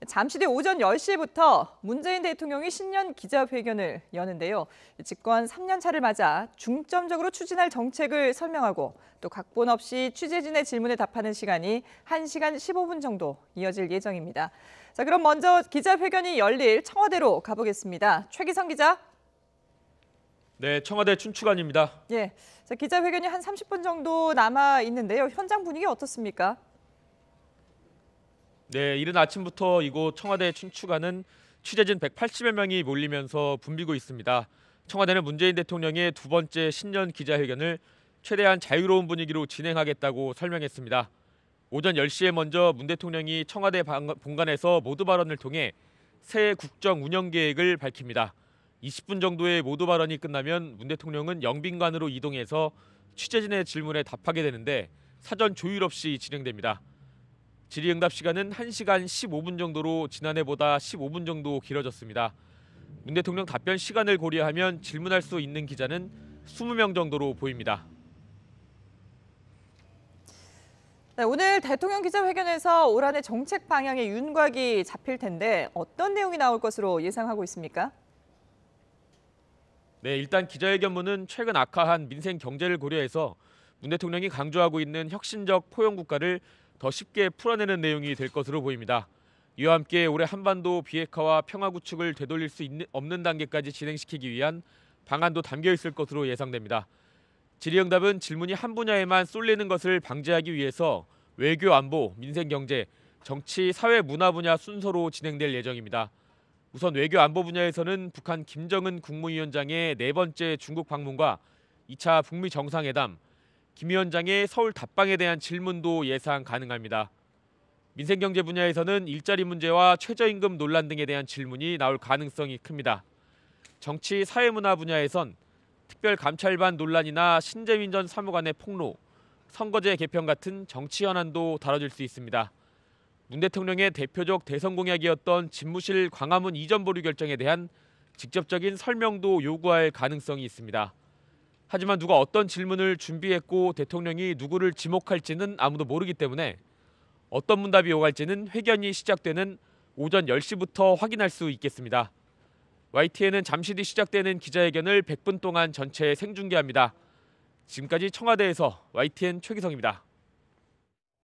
잠시 뒤 오전 10시부터 문재인 대통령이 신년 기자회견을 여는데요. 집권 3년 차를 맞아 중점적으로 추진할 정책을 설명하고 또 각본 없이 취재진의 질문에 답하는 시간이 1시간 15분 정도 이어질 예정입니다. 자, 그럼 먼저 기자회견이 열릴 청와대로 가보겠습니다. 최기성 기자. 네, 청와대 춘추관입니다. 예, 자, 기자회견이 한 30분 정도 남아 있는데요. 현장 분위기 어떻습니까? 네, 이른 아침부터 이곳 청와대 춘추관은 취재진 180여 명이 몰리면서 붐비고 있습니다. 청와대는 문재인 대통령의 두 번째 신년 기자회견을 최대한 자유로운 분위기로 진행하겠다고 설명했습니다. 오전 10시에 먼저 문 대통령이 청와대 본관에서 모두 발언을 통해 새 국정 운영 계획을 밝힙니다. 20분 정도의 모두 발언이 끝나면 문 대통령은 영빈관으로 이동해서 취재진의 질문에 답하게 되는데 사전 조율 없이 진행됩니다. 질의응답 시간은 1시간 15분 정도로 지난해보다 15분 정도 길어졌습니다. 문 대통령 답변 시간을 고려하면 질문할 수 있는 기자는 20명 정도로 보입니다. 네, 오늘 대통령 기자회견에서 올 한해 정책 방향의 윤곽이 잡힐 텐데 어떤 내용이 나올 것으로 예상하고 있습니까? 네, 일단 기자회견문은 최근 악화한 민생 경제를 고려해서 문 대통령이 강조하고 있는 혁신적 포용 국가를 더 쉽게 풀어내는 내용이 될 것으로 보입니다. 이와 함께 올해 한반도 비핵화와 평화 구축을 되돌릴 수 없는 단계까지 진행시키기 위한 방안도 담겨 있을 것으로 예상됩니다. 질의응답은 질문이 한 분야에만 쏠리는 것을 방지하기 위해서 외교 안보, 민생 경제, 정치, 사회 문화 분야 순서로 진행될 예정입니다. 우선 외교 안보 분야에서는 북한 김정은 국무위원장의 네 번째 중국 방문과 2차 북미 정상회담, 김 위원장의 서울 답방에 대한 질문도 예상 가능합니다. 민생경제 분야에서는 일자리 문제와 최저임금 논란 등에 대한 질문이 나올 가능성이 큽니다. 정치, 사회문화 분야에선 특별감찰반 논란이나 신재민 전 사무관의 폭로, 선거제 개편 같은 정치 현안도 다뤄질 수 있습니다. 문 대통령의 대표적 대선 공약이었던 집무실 광화문 이전 보류 결정에 대한 직접적인 설명도 요구할 가능성이 있습니다. 하지만 누가 어떤 질문을 준비했고 대통령이 누구를 지목할지는 아무도 모르기 때문에 어떤 문답이 오갈지는 회견이 시작되는 오전 10시부터 확인할 수 있겠습니다. YTN은 잠시 뒤 시작되는 기자회견을 100분 동안 전체 생중계합니다. 지금까지 청와대에서 YTN 최기성입니다.